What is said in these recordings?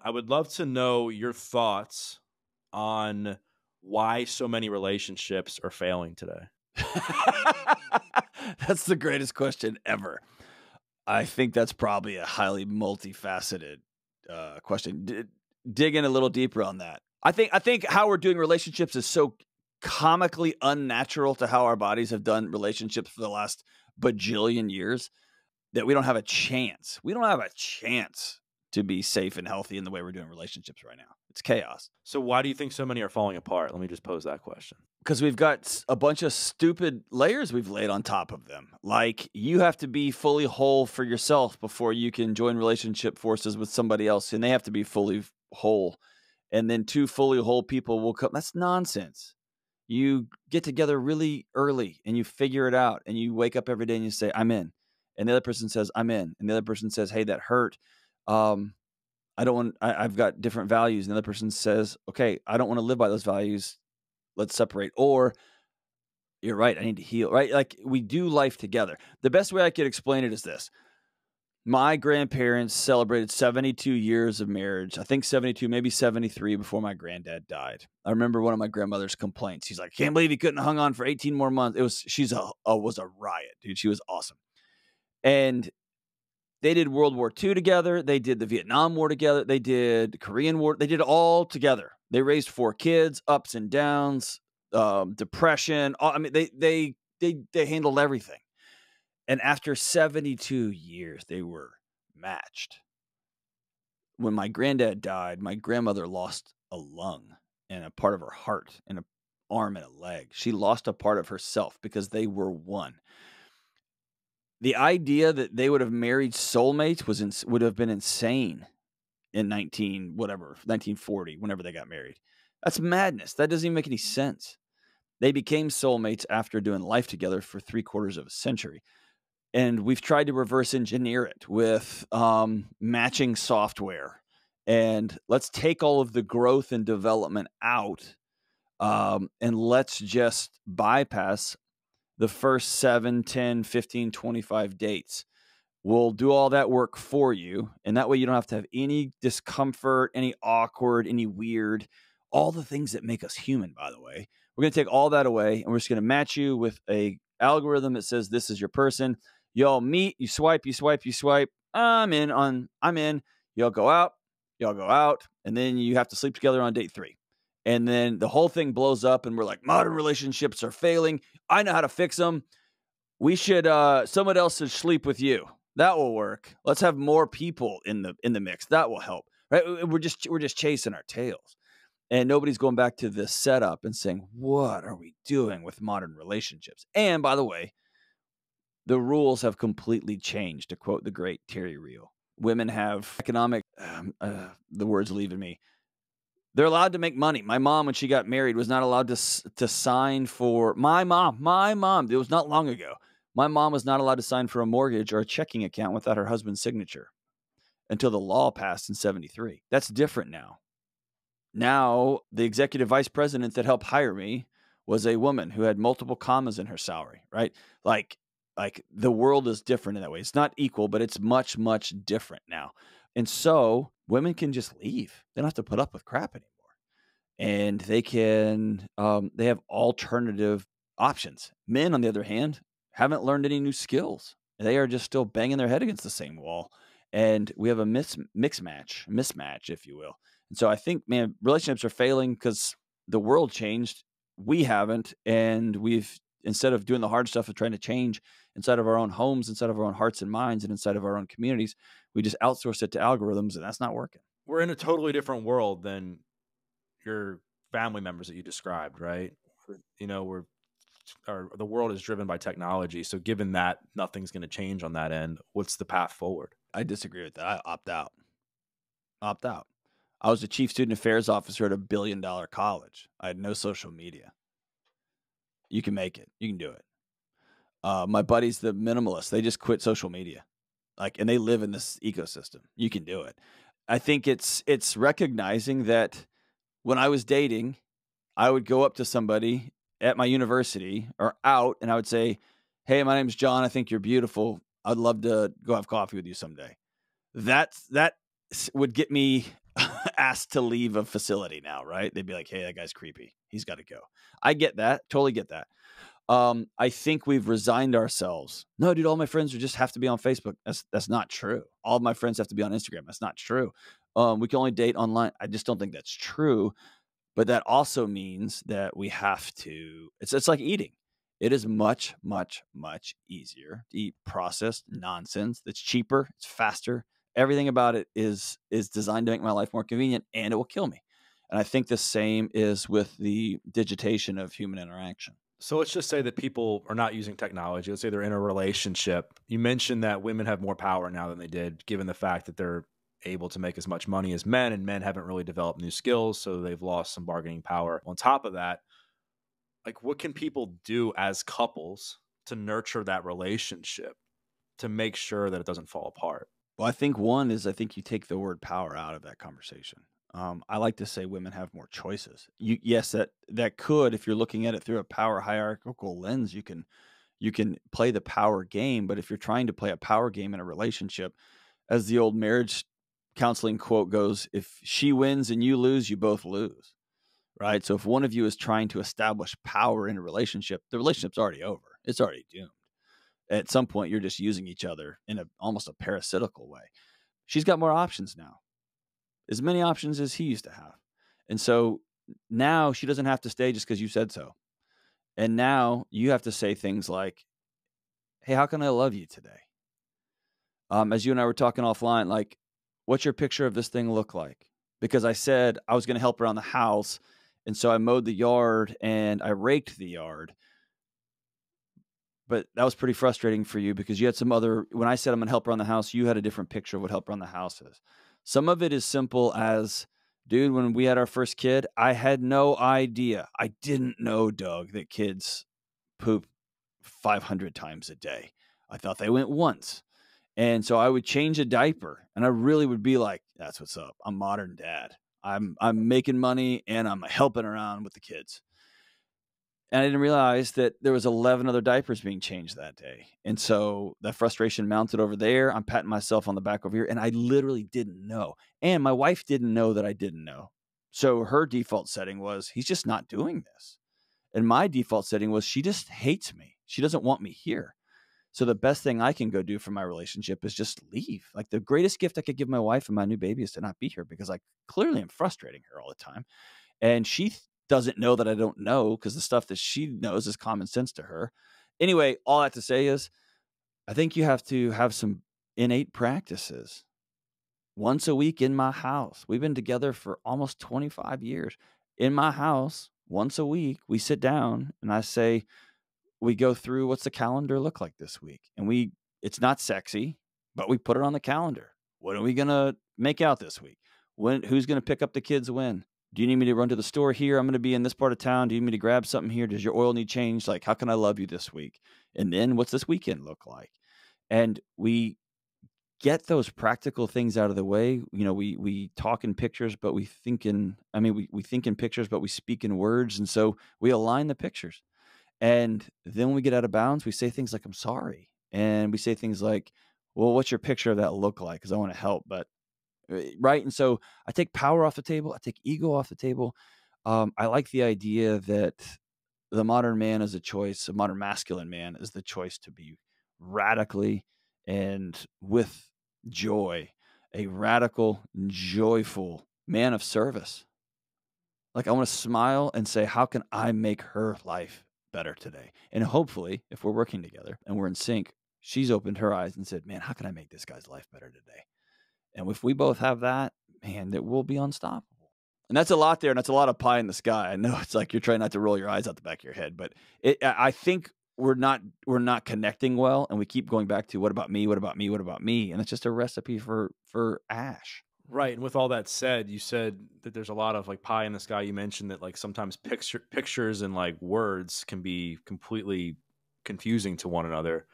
I would love to know your thoughts on why so many relationships are failing today. That's the greatest question ever. I think that's probably a highly multifaceted question. Dig in a little deeper on that. I think how we're doing relationships is so comically unnatural to how our bodies have done relationships for the last bajillion years that we don't have a chance. We don't have a chance to be safe and healthy in the way we're doing relationships right now. It's chaos. So why do you think so many are falling apart? Let me just pose that question. Because we've got a bunch of stupid layers we've laid on top of them. Like, you have to be fully whole for yourself before you can join relationship forces with somebody else, and they have to be fully whole. And then two fully whole people will come. That's nonsense. You get together really early and you figure it out, and you wake up every day and you say, I'm in. And the other person says, I'm in. And the other person says, hey, that hurt. I've got different values. And the other person says, okay, I don't want to live by those values. Let's separate. Or, you're right, I need to heal, right? Like, we do life together. The best way I could explain it is this. My grandparents celebrated 72 years of marriage. I think 72, maybe 73 before my granddad died. I remember one of my grandmother's complaints. She's like, can't believe he couldn't have hung on for 18 more months. She was a riot, dude. She was awesome. And they did World War II together. They did the Vietnam War together. They did the Korean War. They did it all together. They raised 4 kids, ups and downs, depression. I mean, they handled everything. And after 72 years, they were matched. When my granddad died, my grandmother lost a lung and a part of her heart and an arm and a leg. She lost a part of herself because they were one. The idea that they would have married soulmates would have been insane in 1940, whenever they got married. That's madness. That doesn't even make any sense. They became soulmates after doing life together for 3/4 of a century. And we've tried to reverse engineer it with matching software. And let's take all of the growth and development out, and let's just bypass the first 7, 10, 15, 25 dates. We'll do all that work for you. And that way you don't have to have any discomfort, any awkward, any weird, all the things that make us human, by the way. We're going to take all that away, and we're just going to match you with a algorithm that says this is your person. Y'all meet, you swipe. I'm in. Y'all go out, and then you have to sleep together on date 3. And then the whole thing blows up, and we're like, modern relationships are failing. I know how to fix them. We should, someone else should sleep with you. That will work. Let's have more people in the mix. That will help, right? We're just chasing our tails, and nobody's going back to the setup and saying, what are we doing with modern relationships? And by the way, the rules have completely changed, to quote the great Terry Real. Women have economic, the word's leaving me. They're allowed to make money. My mom, when she got married, was not allowed to sign for, my mom, it was not long ago. My mom was not allowed to sign for a mortgage or a checking account without her husband's signature until the law passed in 73. That's different now. Now, the executive vice president that helped hire me was a woman who had multiple commas in her salary, right? Like the world is different in that way. It's not equal, but it's much, much different now. And so women can just leave. They don't have to put up with crap anymore. And they can, they have alternative options. Men, on the other hand, haven't learned any new skills. They are just still banging their head against the same wall. And we have a mismatch, if you will. And so I think, man, relationships are failing because the world changed. We haven't. And instead of doing the hard stuff of trying to change inside of our own homes, inside of our own hearts and minds, and inside of our own communities, we just outsource it to algorithms, and that's not working. We're in a totally different world than your family members that you described, right? You know, the world is driven by technology. So given that nothing's going to change on that end, what's the path forward? I disagree with that. I opt out. I was the chief student affairs officer at a $1 billion college. I had no social media. You can make it. You can do it. My buddy's the minimalist. They just quit social media, and they live in this ecosystem. You can do it. I think it's recognizing that when I was dating, I would go up to somebody at my university or out, and I would say, hey, my name's John. I think you're beautiful. I'd love to go have coffee with you someday. That would get me asked to leave a facility now, right? They'd be like, hey, that guy's creepy. He's got to go. I get that. Totally get that. I think we've resigned ourselves. No, dude, all my friends just have to be on Facebook. That's not true. All of my friends have to be on Instagram. That's not true. We can only date online. I just don't think that's true. But that also means that we have to, it's like eating. It is much, much, much easier to eat processed nonsense that's cheaper, it's faster. Everything about it is designed to make my life more convenient, and it will kill me. And I think the same is with the digitation of human interaction. So let's just say that people are not using technology. Let's say they're in a relationship. You mentioned that women have more power now than they did, given the fact that they're able to make as much money as men, and men haven't really developed new skills, so they've lost some bargaining power. On top of that, like, what can people do as couples to nurture that relationship to make sure that it doesn't fall apart? Well, I think one is I think you take the word power out of that conversation. I like to say women have more choices. Yes, that could, if you're looking at it through a power hierarchical lens, you can play the power game. But if you're trying to play a power game in a relationship, as the old marriage counseling quote goes, if she wins and you lose, you both lose. Right. So if one of you is trying to establish power in a relationship, the relationship's already over. It's already doomed. At some point, you're just using each other in almost a parasitical way. She's got more options now, as many options as he used to have. And so now she doesn't have to stay just because you said so. And now you have to say things like, hey, how can I love you today? As you and I were talking offline, like, what's your picture of this thing look like? Because I said I was going to help around the house. And so I mowed the yard and I raked the yard. But that was pretty frustrating for you because you had some other, when I said I'm going to help around the house, you had a different picture of what help around the house is. Some of it is simple as, dude, when we had our first kid, I had no idea. I didn't know, Doug, that kids poop 500 times a day. I thought they went once. And so I would change a diaper and I really would be like, that's what's up. I'm modern dad. I'm making money and I'm helping around with the kids. And I didn't realize that there was 11 other diapers being changed that day. And so that frustration mounted over there. I'm patting myself on the back over here. And I literally didn't know. And my wife didn't know that I didn't know. So her default setting was, he's just not doing this. And my default setting was, she just hates me. She doesn't want me here. So the best thing I can go do for my relationship is just leave. Like, the greatest gift I could give my wife and my new baby is to not be here, because I clearly am frustrating her all the time. And she doesn't know that I don't know, because the stuff that she knows is common sense to her. Anyway, all that to say is, I think you have to have some innate practices. Once a week in my house. We've been together for almost 25 years. In my house, once a week, we sit down and I say, we go through, what's the calendar look like this week? And it's not sexy, but we put it on the calendar. What are we going to make out this week? Who's going to pick up the kids when? Do you need me to run to the store here? I'm going to be in this part of town. Do you need me to grab something here? Does your oil need changed? Like, how can I love you this week? And then what's this weekend look like? And we get those practical things out of the way. You know, we talk in pictures, but we think in pictures, but we speak in words. And so we align the pictures. And then when we get out of bounds, we say things like, I'm sorry. And we say things like, well, what's your picture of that look like? Because I want to help. But right. And so I take power off the table. I take ego off the table. I like the idea that the modern man is a choice. A modern masculine man is the choice to be radically and with joy, a radical, joyful man of service. Like, I want to smile and say, how can I make her life better today? And hopefully, if we're working together and we're in sync, she's opened her eyes and said, man, how can I make this guy's life better today? And if we both have that, man, that we'll be unstoppable. And that's a lot there. And that's a lot of pie in the sky. I know it's like you're trying not to roll your eyes out the back of your head, but I think we're not connecting well. And we keep going back to, what about me? What about me? What about me? And it's just a recipe for ash. Right. And with all that said, you said that there's a lot of like pie in the sky. You mentioned that like sometimes pictures and like words can be completely confusing to one another.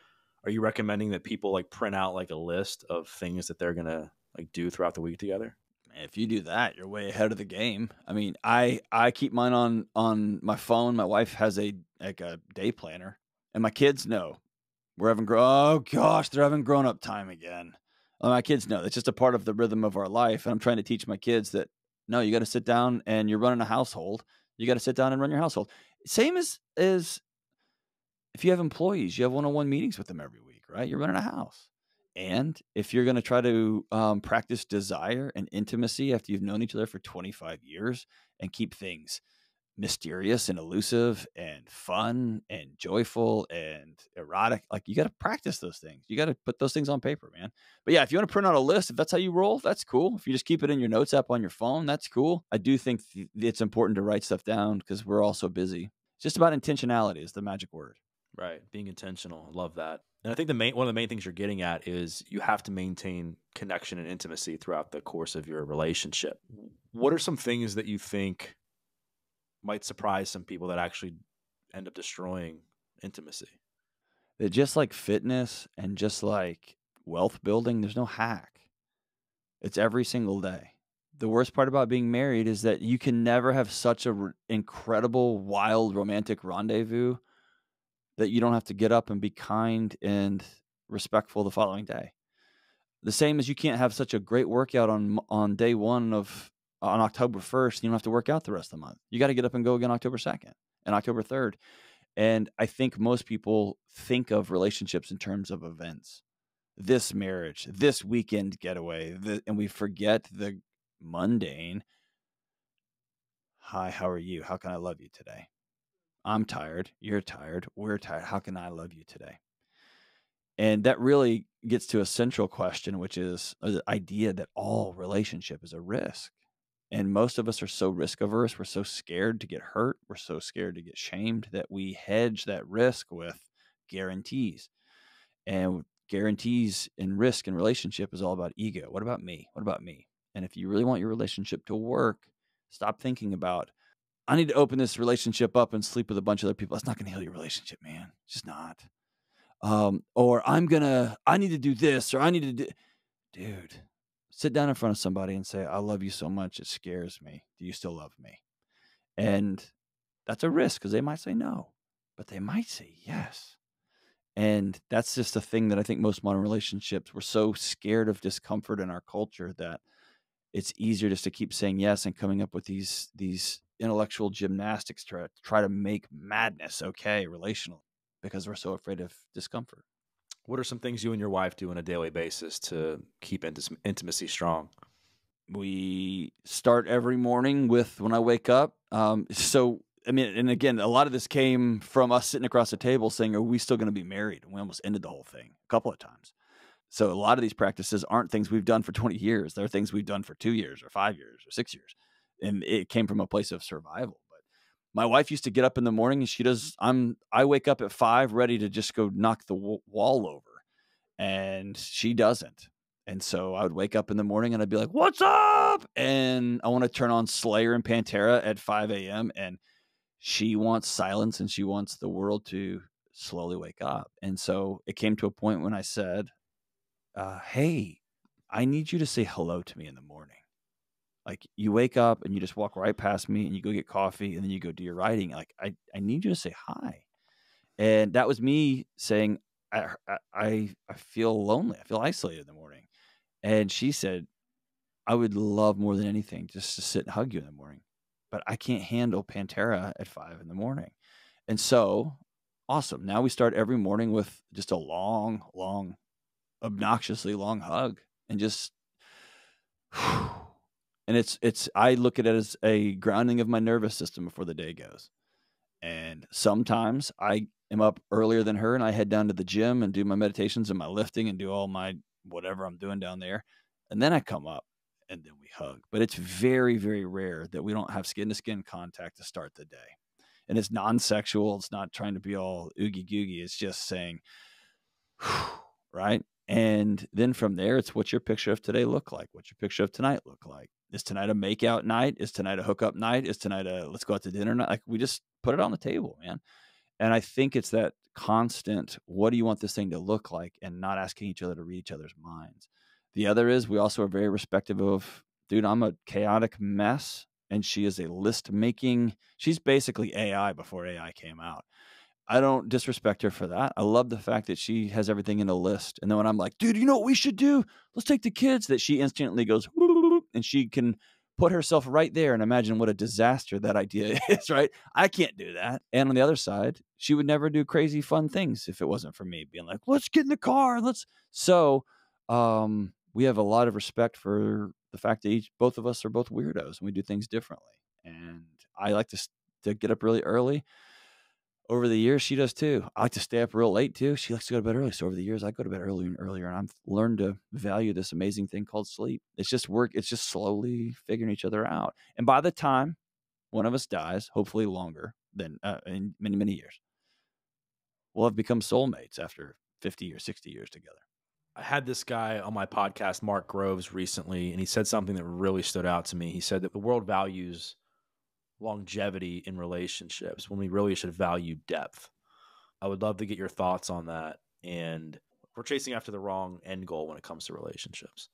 Are you recommending that people like print out like a list of things that they're going to like do throughout the week together? If you do that, you're way ahead of the game. I mean, I keep mine on my phone. My wife has a day planner, and my kids know they're having grown up time again. My kids know it's just a part of the rhythm of our life. And I'm trying to teach my kids that No, you got to sit down, and you're running a household. You got to sit down and run your household. Same as if you have employees, you have one-on-one meetings with them every week, right? You're running a house. And if you're going to try to practice desire and intimacy after you've known each other for 25 years and keep things mysterious and elusive and fun and joyful and erotic, like, you got to practice those things. You got to put those things on paper, man. But yeah, if you want to print out a list, if that's how you roll, that's cool. If you just keep it in your notes app on your phone, that's cool. I do think it's important to write stuff down because we're all so busy. It's just about intentionality is the magic word. Right. Being intentional. Love that. And I think one of the main things you're getting at is you have to maintain connection and intimacy throughout the course of your relationship. What are some things that you think might surprise some people that actually end up destroying intimacy? That just like fitness and just like wealth building, there's no hack. It's every single day. The worst part about being married is that you can never have such a incredible, wild, romantic rendezvous that you don't have to get up and be kind and respectful the following day. The same as you can't have such a great workout on day one on October 1st, you don't have to work out the rest of the month. You got to get up and go again October 2nd and October 3rd. And I think most people think of relationships in terms of events. This marriage, this weekend getaway, and we forget the mundane. Hi, how are you? How can I love you today? I'm tired. You're tired. We're tired. How can I love you today? And that really gets to a central question, which is the idea that all relationship is a risk. And most of us are so risk averse. We're so scared to get hurt. We're so scared to get shamed that we hedge that risk with guarantees. And guarantees and risk in relationship is all about ego. What about me? What about me? And if you really want your relationship to work, stop thinking about, I need to open this relationship up and sleep with a bunch of other people. That's not going to heal your relationship, man. It's just not. Or I need to do this, or I need to do, dude, sit down in front of somebody and say, I love you so much. It scares me. Do you still love me? And that's a risk because they might say no, but they might say yes. And that's just a thing that I think most modern relationships, we're so scared of discomfort in our culture that it's easier just to keep saying yes and coming up with these intellectual gymnastics to try to make madness okay relationally because we're so afraid of discomfort. What are some things you and your wife do on a daily basis to keep intimacy strong? We start every morning with when I wake up. And again, a lot of this came from us sitting across the table saying, are we still going to be married? And we almost ended the whole thing a couple of times. So a lot of these practices aren't things we've done for 20 years. They're things we've done for 2 years or 5 years or 6 years. And it came from a place of survival. But my wife used to get up in the morning and I wake up at 5 ready to just go knock the wall over. And she doesn't. And so I would wake up in the morning and I'd be like, what's up? And I want to turn on Slayer and Pantera at 5 a.m. And she wants silence and she wants the world to slowly wake up. And so it came to a point when I said, hey, I need you to say hello to me in the morning. Like, you wake up and you just walk right past me and you go get coffee and then you go do your writing. Like, I need you to say hi. And that was me saying, I feel lonely. I feel isolated in the morning. And she said, I would love more than anything just to sit and hug you in the morning, but I can't handle Pantera at 5 in the morning. And so, awesome. Now we start every morning with just a long, obnoxiously long hug and just, and I look at it as a grounding of my nervous system before the day goes. And sometimes I am up earlier than her and I head down to the gym and do my meditations and my lifting and do all my whatever I'm doing down there. And then I come up and then we hug. But it's very, very rare that we don't have skin to skin contact to start the day. And it's non-sexual. It's not trying to be all oogie googie. It's just saying, right? And then from there, it's what's your picture of today look like? What's your picture of tonight look like? Is tonight a make out night? Is tonight a hookup night? Is tonight a let's go out to dinner night? Like, we just put it on the table, man. And I think it's that constant, what do you want this thing to look like? And not asking each other to read each other's minds. The other is we also are very respectful of, dude, I'm a chaotic mess. And she is a list making. She's basically AI before AI came out. I don't disrespect her for that. I love the fact that she has everything in a list. And then when I'm like, dude, you know what we should do? Let's take the kids, that she instantly goes, and she can put herself right there and imagine what a disaster that idea is, right? I can't do that. And on the other side, she would never do crazy fun things if it wasn't for me being like, let's get in the car. So we have a lot of respect for the fact that both of us are both weirdos and we do things differently. And I like to get up really early. Over the years, she does too. I like to stay up real late too. She likes to go to bed early. So over the years, I go to bed earlier and earlier, and I've learned to value this amazing thing called sleep. It's just work. It's just slowly figuring each other out. And by the time one of us dies, hopefully longer than in many, many years, we'll have become soulmates after 50 or 60 years together. I had this guy on my podcast, Mark Groves, recently, and he said something that really stood out to me. He said that the world values longevity in relationships when we really should value depth. I would love to get your thoughts on that. And we're chasing after the wrong end goal when it comes to relationships.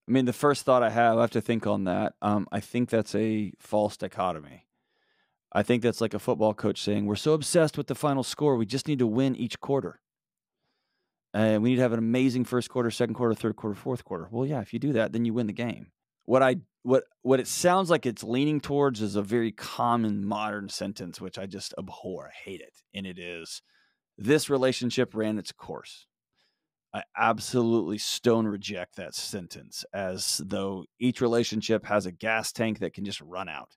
I mean, the first thought I have to think on that. I think that's a false dichotomy. I think that's like a football coach saying, we're so obsessed with the final score, we just need to win each quarter. And we need to have an amazing first quarter, second quarter, third quarter, fourth quarter. Well, yeah, if you do that, then you win the game. What it sounds like it's leaning towards is a very common modern sentence, which I just abhor. I hate it. And it is, this relationship ran its course. I absolutely stone reject that sentence, as though each relationship has a gas tank that can just run out.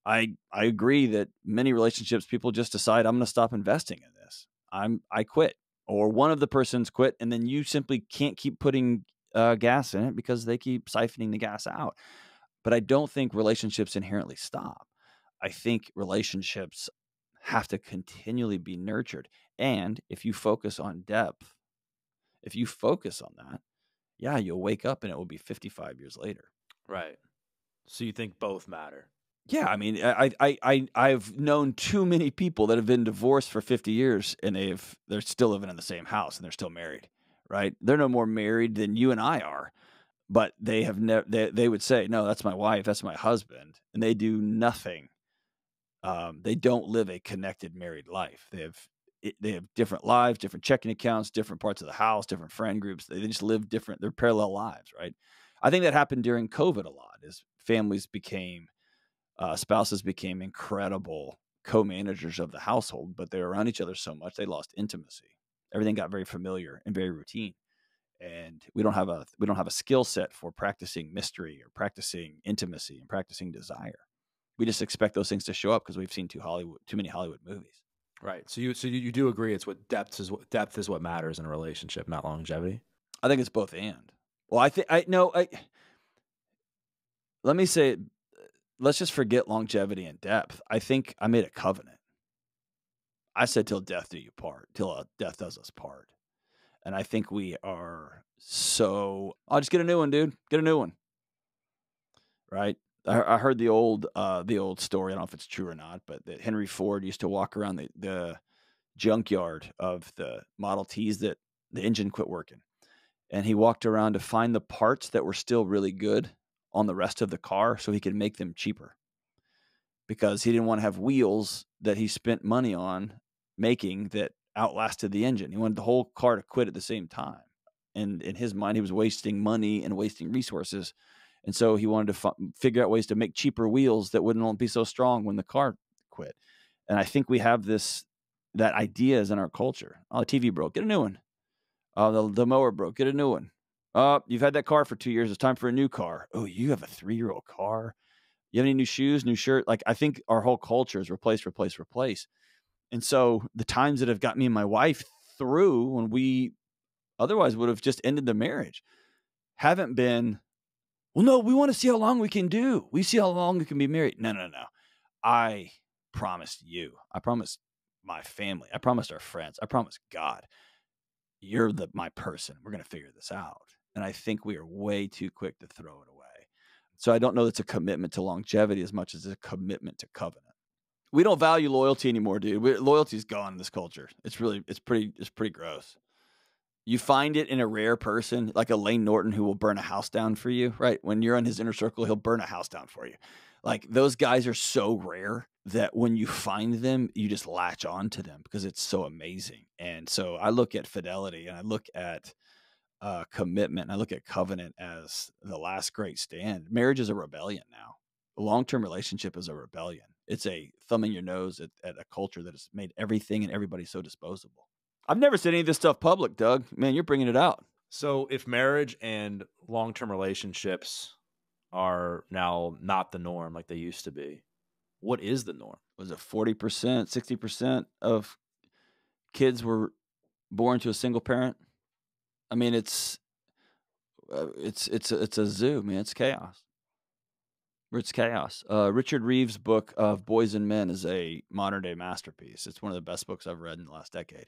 I agree that many relationships, people just decide, I'm going to stop investing in this. I quit. Or one of the persons quit, and then you simply can't keep putting gas in it because they keep siphoning the gas out. But I don't think relationships inherently stop. I think relationships have to continually be nurtured. And if you focus on depth, if you focus on that, yeah, you'll wake up and it will be 55 years later. Right. So you think both matter? Yeah, I mean, I've known too many people that have been divorced for 50 years and they're still living in the same house and they're still married, right? They're no more married than you and I are, but they have never. They would say, "No, that's my wife, that's my husband," and they do nothing. They don't live a connected married life. They have different lives, different checking accounts, different parts of the house, different friend groups. They just live different. They're parallel lives, right? I think that happened during COVID a lot, as families became. Spouses became incredible co-managers of the household, but they were around each other so much they lost intimacy. Everything got very familiar and very routine, and we don't have a skill set for practicing mystery or practicing intimacy and practicing desire. We just expect those things to show up because we've seen too many Hollywood movies. Right. So you do agree it's what depth is what matters in a relationship, not longevity. I think it's both and. Well, let me say it. Let's just forget longevity and depth. I think I made a covenant. I said, till death do you part, till death does us part. And I think we are so, I'll just get a new one, dude. Get a new one. Right? I heard the old story. I don't know if it's true or not, but that Henry Ford used to walk around the junkyard of the Model Ts that the engine quit working. And he walked around to find the parts that were still really good on the rest of the car so he could make them cheaper, because he didn't want to have wheels that he spent money on making that outlasted the engine. He wanted the whole car to quit at the same time. And in his mind, he was wasting money and wasting resources. And so he wanted to figure out ways to make cheaper wheels that wouldn't be so strong when the car quit. And I think we have that idea is in our culture. Oh, the TV broke, get a new one. Oh, the mower broke, get a new one. Oh, you've had that car for 2 years. It's time for a new car. Oh, you have a 3-year-old car. You have any new shoes, new shirt? Like, I think our whole culture is replace. And so the times that have got me and my wife through when we otherwise would have just ended the marriage haven't been, well, no, we want to see how long we can do. We see how long we can be married. No. I promised you. I promised my family. I promised our friends. I promised God. You're my person. We're going to figure this out. And I think we are way too quick to throw it away. So I don't know that's a commitment to longevity as much as a commitment to covenant. We don't value loyalty anymore, dude. Loyalty's gone in this culture. It's pretty gross. You find it in a rare person, like a Lane Norton who will burn a house down for you, right? When you're in his inner circle, he'll burn a house down for you. Like, those guys are so rare that when you find them, you just latch on to them because it's so amazing. And so I look at fidelity and I look at commitment. I look at covenant as the last great stand. Marriage is a rebellion now. A long-term relationship is a rebellion. It's a thumbing your nose at a culture that has made everything and everybody so disposable. I've never said any of this stuff public, Doug. Man, you're bringing it out. So if marriage and long-term relationships are now not the norm like they used to be, what is the norm? Was it 40%, 60% of kids were born to a single parent? I mean, it's a zoo, man. It's chaos. It's chaos. Richard Reeves' book of Boys and Men is a modern day masterpiece. It's one of the best books I've read in the last decade.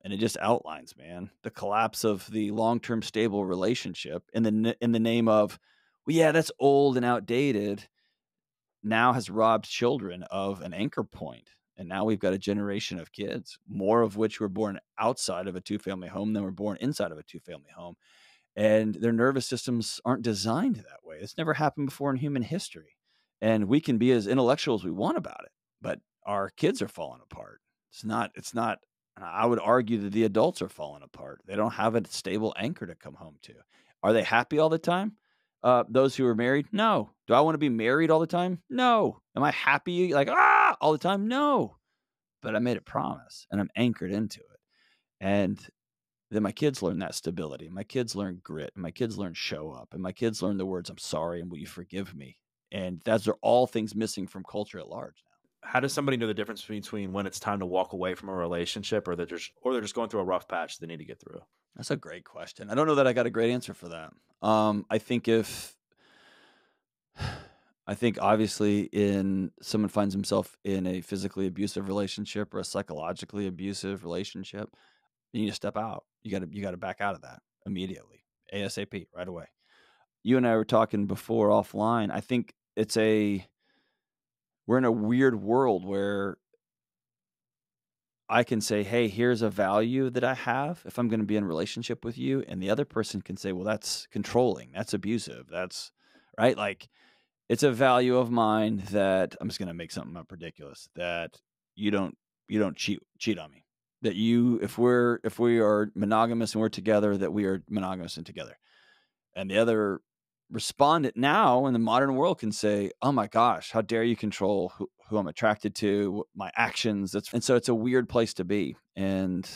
And it just outlines, man, the collapse of the long-term stable relationship in the name of, well, yeah, that's old and outdated, now has robbed children of an anchor point. And now we've got a generation of kids, more of which were born outside of a two-family home than were born inside of a two-family home. And their nervous systems aren't designed that way. It's never happened before in human history. And we can be as intellectual as we want about it, but our kids are falling apart. It's not, I would argue that the adults are falling apart. They don't have a stable anchor to come home to. Are they happy all the time? Those who are married? No. Do I want to be married all the time? No. Am I happy all the time? No. But I made a promise and I'm anchored into it. And then my kids learn that stability. My kids learn grit. And my kids learn show up. And my kids learn the words, I'm sorry, and will you forgive me? And those are all things missing from culture at large now. How does somebody know the difference between when it's time to walk away from a relationship or they're just going through a rough patch they need to get through? That's a great question. I don't know that I got a great answer for that. I think obviously in someone finds himself in a physically abusive relationship or a psychologically abusive relationship, you need to step out. You got to back out of that immediately, ASAP, right away. You and I were talking before offline. I think we're in a weird world where I can say, hey, here's a value that I have if I'm going to be in a relationship with you. And the other person can say, well, that's controlling. That's abusive. That's right. Like it's a value of mine that I'm just going to make something up ridiculous that you don't cheat on me. That if we are monogamous and we're together, that we are monogamous and together. And the other respondent now in the modern world can say, oh my gosh, how dare you control who I'm attracted to, my actions. And so it's a weird place to be. And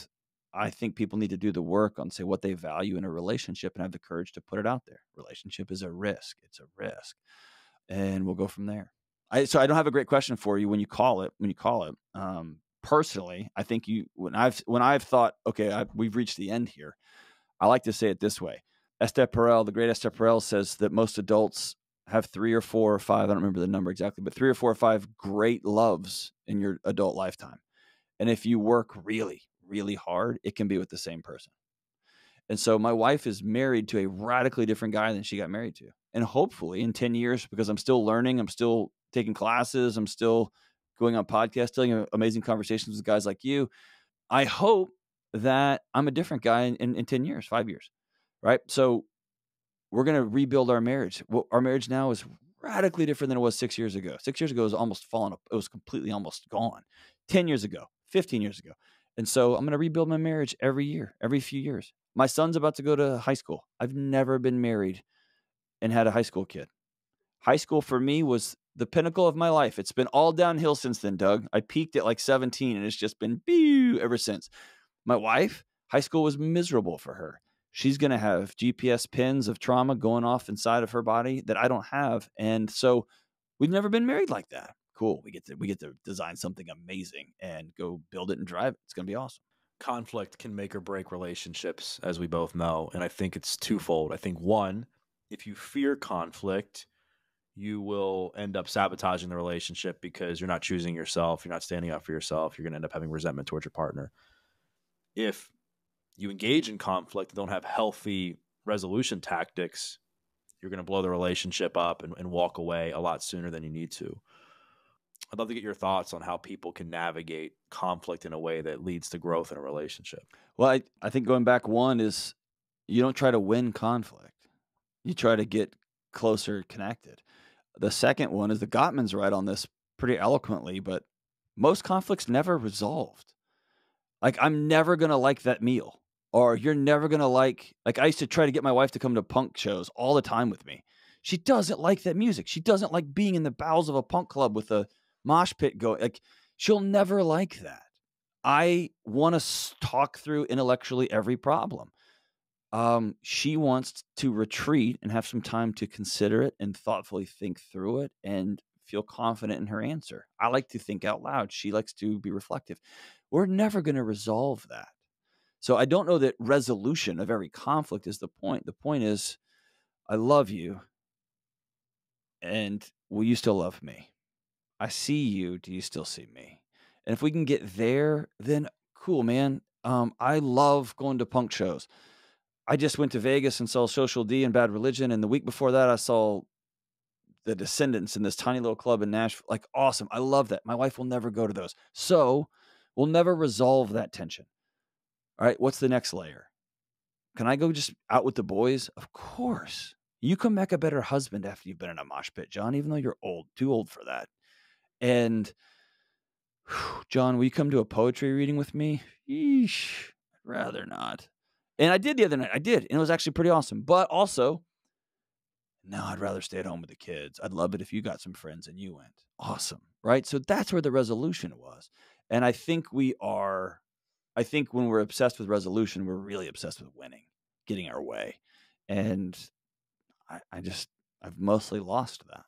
I think people need to do the work on say what they value in a relationship and have the courage to put it out there. Relationship is a risk. It's a risk. And we'll go from there. So I don't have a great question for you when you call it. Personally, I think when I've thought, okay, we've reached the end here, I like to say it this way. Esther Perel, the great Esther Perel, says that most adults have 3 or 4 or 5, I don't remember the number exactly, but 3 or 4 or 5 great loves in your adult lifetime. And if you work really, really hard, it can be with the same person. And so my wife is married to a radically different guy than she got married to. And hopefully in 10 years, because I'm still learning, I'm still taking classes, I'm still going on podcasts, telling amazing conversations with guys like you, I hope that I'm a different guy in 10 years, 5 years, right? So we're going to rebuild our marriage. Well, our marriage now is radically different than it was 6 years ago. 6 years ago, it was almost fallen up. It was completely almost gone. 10 years ago, 15 years ago. And so I'm going to rebuild my marriage every year, every few years. My son's about to go to high school. I've never been married and had a high school kid. High school for me was the pinnacle of my life. It's been all downhill since then, Doug. I peaked at like 17 and it's just been ever since. My wife, high school was miserable for her. She's going to have GPS pins of trauma going off inside of her body that I don't have. And so we've never been married like that. Cool. We get to design something amazing and go build it and drive it. It's going to be awesome. Conflict can make or break relationships, as we both know. And I think it's twofold. I think one, if you fear conflict, you will end up sabotaging the relationship because you're not choosing yourself. You're not standing up for yourself. You're going to end up having resentment towards your partner. If you engage in conflict and don't have healthy resolution tactics, you're going to blow the relationship up and walk away a lot sooner than you need to. I'd love to get your thoughts on how people can navigate conflict in a way that leads to growth in a relationship. Well, I think going back one is you don't try to win conflict. You try to get closer connected. The second one is the Gottman's right on this pretty eloquently, but most conflicts never resolved. Like, I'm never going to like that meal. or you're never gonna like I used to try to get my wife to come to punk shows all the time with me. She doesn't like that music. She doesn't like being in the bowels of a punk club with a mosh pit going. Like, she'll never like that. I want to talk through intellectually every problem. She wants to retreat and have some time to consider it and thoughtfully think through it and feel confident in her answer. I like to think out loud. She likes to be reflective. We're never going to resolve that. So I don't know that resolution of every conflict is the point. The point is, I love you, and will you still love me? I see you. Do you still see me? And if we can get there, then cool, man. I love going to punk shows. I just went to Vegas and saw Social D and Bad Religion, and the week before that, I saw the Descendants in this tiny little club in Nashville. Like, awesome. I love that. My wife will never go to those. So we'll never resolve that tension. All right, what's the next layer? Can I go just out with the boys? Of course. You come back a better husband after you've been in a mosh pit, John, even though you're old, too old for that. And John, will you come to a poetry reading with me? Yeesh, I'd rather not. And I did the other night. I did. And it was actually pretty awesome. But also, no, I'd rather stay at home with the kids. I'd love it if you got some friends and you went. Awesome. Right? So that's where the resolution was. And I think when we're obsessed with resolution, we're really obsessed with winning, getting our way. And I've mostly lost that.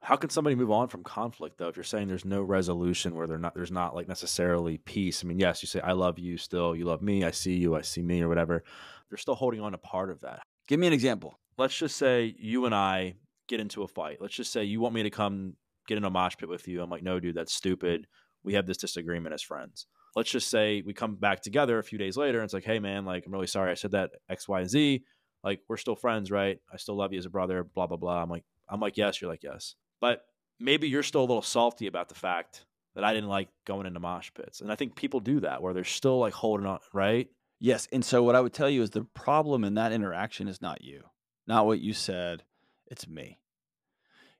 How can somebody move on from conflict though? If you're saying there's no resolution where there's not like necessarily peace. I mean, yes, you say, I love you still, you love me, I see you, I see me or whatever. They're still holding on to part of that. Give me an example. Let's just say you and I get into a fight. Let's just say you want me to come get in a mosh pit with you. I'm like, no, dude, that's stupid. We have this disagreement as friends. Let's just say we come back together a few days later and it's like, hey man, like, I'm really sorry I said that X, Y, and Z. Like, we're still friends, right? I still love you as a brother, blah, blah, blah. I'm like, yes, you're like, yes. But maybe you're still a little salty about the fact that I didn't like going into mosh pits. And I think people do that where they're still like holding on, right? Yes. And so what I would tell you is the problem in that interaction is not you, not what you said. It's me.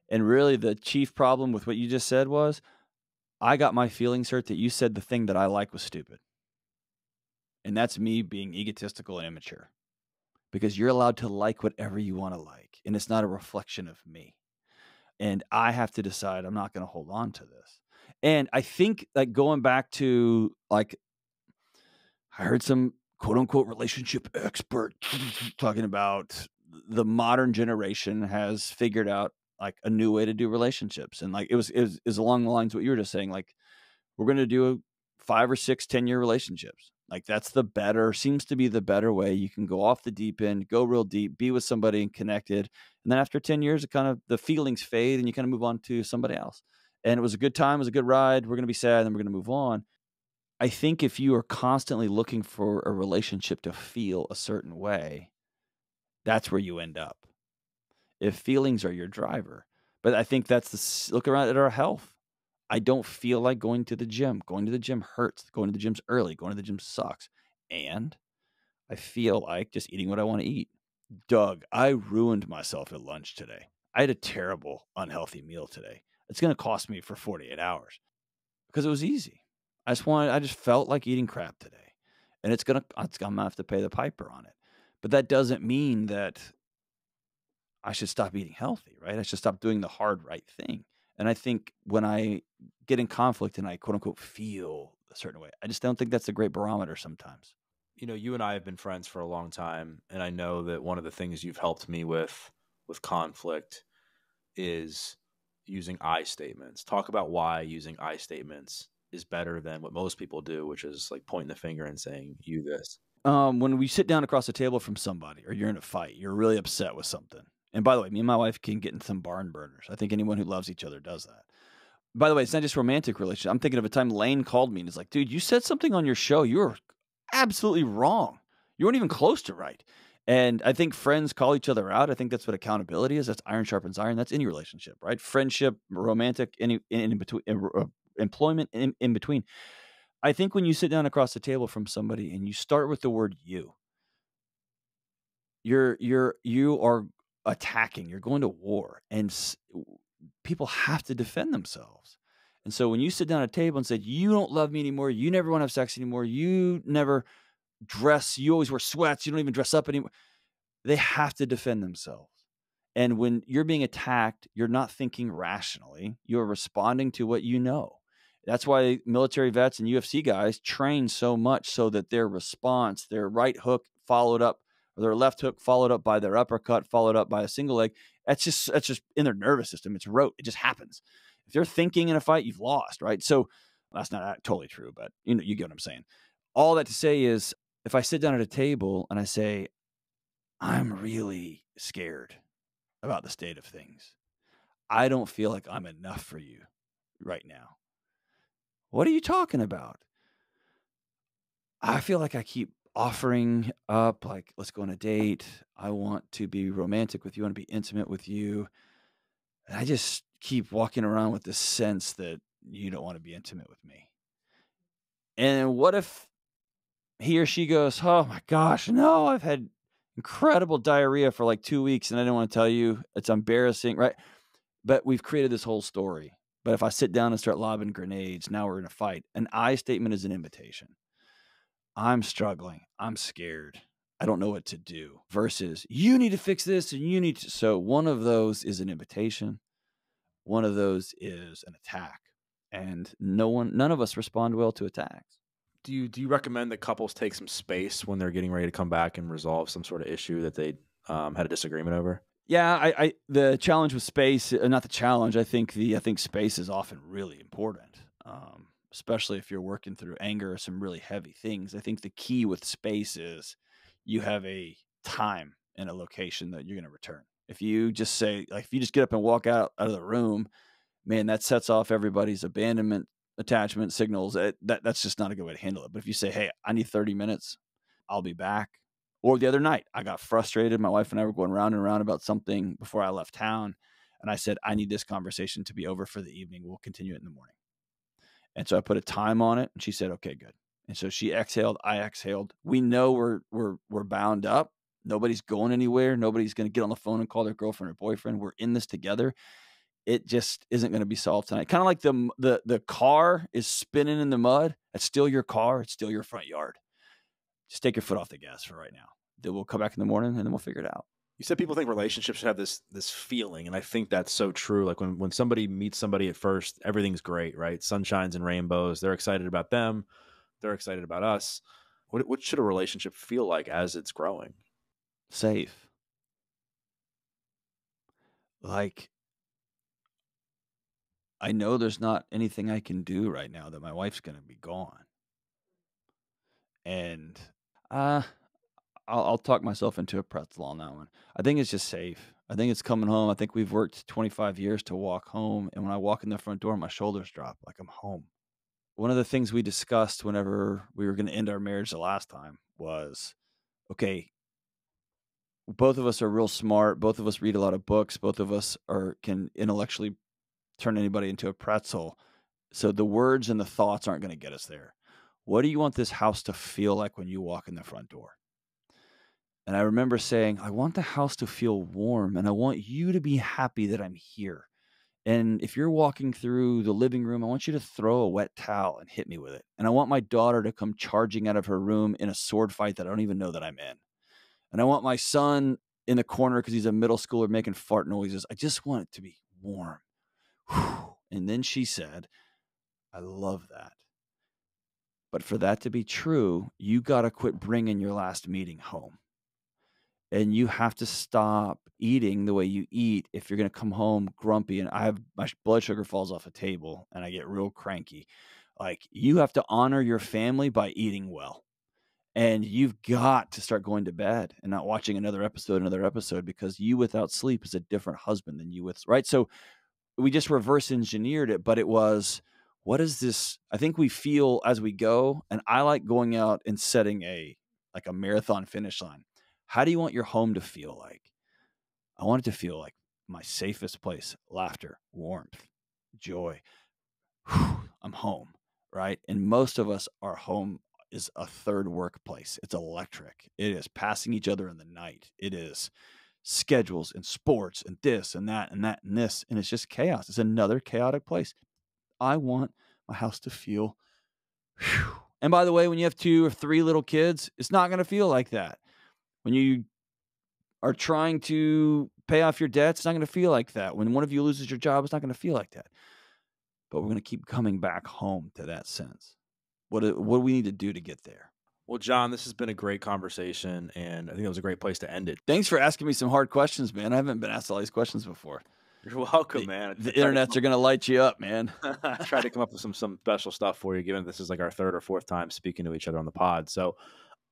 And really the chief problem with what you just said was I got my feelings hurt that you said the thing that I like was stupid. And that's me being egotistical and immature because you're allowed to like whatever you want to like. And it's not a reflection of me. And I have to decide I'm not going to hold on to this. And I think like going back to like, I heard some quote unquote relationship expert talking about the modern generation has figured out like a new way to do relationships. And like, it was along the lines of what you were just saying, like, we're going to do 5 or 6, 10-year relationships. Like seems to be the better way. You can go off the deep end, go real deep, be with somebody and connected. And then after 10 years, the feelings fade and you kind of move on to somebody else. And it was a good time. It was a good ride. We're going to be sad. And then we're going to move on. I think if you are constantly looking for a relationship to feel a certain way, that's where you end up. If feelings are your driver. But I think look around at our health. I don't feel like going to the gym. Going to the gym hurts. Going to the gym's early. Going to the gym sucks. And I feel like just eating what I want to eat. Doug, I ruined myself at lunch today. I had a terrible, unhealthy meal today. It's going to cost me for 48 hours because it was easy. I just felt like eating crap today. And I'm going to have to pay the piper on it. But that doesn't mean that I should stop eating healthy, right? I should stop doing the hard right thing. And I think when I get in conflict and I quote unquote feel a certain way, I just don't think that's a great barometer sometimes. You know, you and I have been friends for a long time. And I know that one of the things you've helped me with conflict is using I statements. Talk about why using I statements is better than what most people do, which is like pointing the finger and saying, you this. When we sit down across the table from somebody or you're in a fight, you're really upset with something. And by the way, me and my wife can get in some barn burners. I think anyone who loves each other does that. By the way, it's not just romantic relationship. I'm thinking of a time Lane called me and is like, dude, you said something on your show. You were absolutely wrong. You weren't even close to right. And I think friends call each other out. I think that's what accountability is. That's iron sharpens iron. That's any relationship, right? Friendship, romantic, in between, employment, in between. I think when you sit down across the table from somebody and you start with the word you are attacking. You're going to war, and people have to defend themselves. And so when you sit down at a table and say, you don't love me anymore, you never want to have sex anymore, you never dress. You always wear sweats. You don't even dress up anymore. They have to defend themselves. And when you're being attacked, you're not thinking rationally. You're responding to what you know. That's why military vets and UFC guys train so much, so that their response, their right hook followed up, or their left hook followed up by their uppercut, followed up by a single leg. That's just in their nervous system. It's rote. It just happens. If you're thinking in a fight, you've lost, right? So that's not totally true, but you get what I'm saying. All that to say is, if I sit down at a table and I say, I'm really scared about the state of things, I don't feel like I'm enough for you right now. What are you talking about? I feel like I keep offering up, like, let's go on a date. I want to be romantic with you. I want to be intimate with you. And I just keep walking around with this sense that you don't want to be intimate with me. And what if he or she goes, oh my gosh, no, I've had incredible diarrhea for like 2 weeks and I didn't want to tell you. It's embarrassing, right? But we've created this whole story. But if I sit down and start lobbing grenades, now we're in a fight. An I statement is an invitation. I'm struggling. I'm scared. I don't know what to do. Versus, you need to fix this and you need to. So one of those is an invitation. One of those is an attack. And none of us respond well to attacks. Do you recommend that couples take some space when they're getting ready to come back and resolve some sort of issue that they had a disagreement over? Yeah, I the challenge with space, not the challenge. I think space is often really important, especially if you're working through anger or some really heavy things. I think the key with space is you have a time and a location that you're going to return. If you just say, like, if you just get up and walk out of the room, man, that sets off everybody's abandonment attachment signals. That's just not a good way to handle it. But if you say, hey, I need 30 minutes, I'll be back. Or the other night, I got frustrated. My wife and I were going round and round about something before I left town. And I said, I need this conversation to be over for the evening. We'll continue it in the morning. And so I put a time on it and she said, okay, good. And so she exhaled, I exhaled. We know we're bound up. Nobody's going anywhere. Nobody's going to get on the phone and call their girlfriend or boyfriend. We're in this together. It just isn't going to be solved tonight. Kind of like the car is spinning in the mud. It's still your car. It's still your front yard. Just take your foot off the gas for right now. Then we'll come back in the morning and then we'll figure it out. You said people think relationships should have this feeling, and I think that's so true. Like when somebody meets somebody at first, everything's great, right? Sunshines and rainbows. They're excited about them. They're excited about us. What should a relationship feel like as it's growing? Safe. Like, I know there's not anything I can do right now that my wife's going to be gone. And I'll talk myself into a pretzel on that one. I think it's just safe. I think it's coming home. I think we've worked 25 years to walk home. And when I walk in the front door, my shoulders drop like I'm home. One of the things we discussed whenever we were going to end our marriage the last time was, okay, both of us are real smart. Both of us read a lot of books. Both of us can intellectually turn anybody into a pretzel. So the words and the thoughts aren't going to get us there. What do you want this house to feel like when you walk in the front door? And I remember saying, I want the house to feel warm and I want you to be happy that I'm here. And if you're walking through the living room, I want you to throw a wet towel and hit me with it. And I want my daughter to come charging out of her room in a sword fight that I don't even know that I'm in. And I want my son in the corner because he's a middle schooler making fart noises. I just want it to be warm. Whew. And then she said, I love that. But for that to be true, you got to quit bringing your last meeting home. And you have to stop eating the way you eat if you're going to come home grumpy and my blood sugar falls off a table and I get real cranky. Like, you have to honor your family by eating well. And you've got to start going to bed and not watching another episode, because you without sleep is a different husband than you with, right? So we just reverse engineered it, but it was, what is this? I think we feel as we go, and I like going out and setting a marathon finish line. How do you want your home to feel like? I want it to feel like my safest place, laughter, warmth, joy. Whew, I'm home, right? And most of us, our home is a third workplace. It's electric. It is passing each other in the night. It is schedules and sports and this and that and that and this. And it's just chaos. It's another chaotic place. I want my house to feel And by the way, when you have 2 or 3 little kids, it's not going to feel like that. When you are trying to pay off your debts, it's not going to feel like that. When one of you loses your job, it's not going to feel like that. But we're going to keep coming back home to that sense. What do we need to do to get there? Well, John, this has been a great conversation, and I think it was a great place to end it. Thanks for asking me some hard questions, man. I haven't been asked all these questions before. You're welcome, man. The internets are going to light you up, man. I tried to come up with some special stuff for you, given this is like our 3rd or 4th time speaking to each other on the pod. So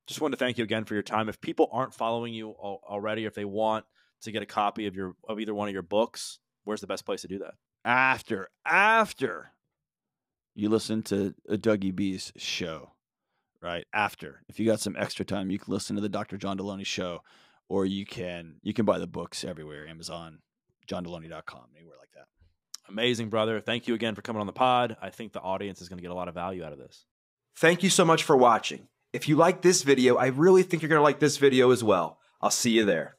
just wanted to thank you again for your time. If people aren't following you already, or if they want to get a copy of either one of your books, where's the best place to do that? After you listen to Dougie B's show, right? After, if you got some extra time, you can listen to the Dr. John Delony Show, or you can buy the books everywhere, Amazon, johndelony.com, anywhere like that. Amazing, brother. Thank you again for coming on the pod. I think the audience is going to get a lot of value out of this. Thank you so much for watching. If you like this video, I really think you're going to like this video as well. I'll see you there.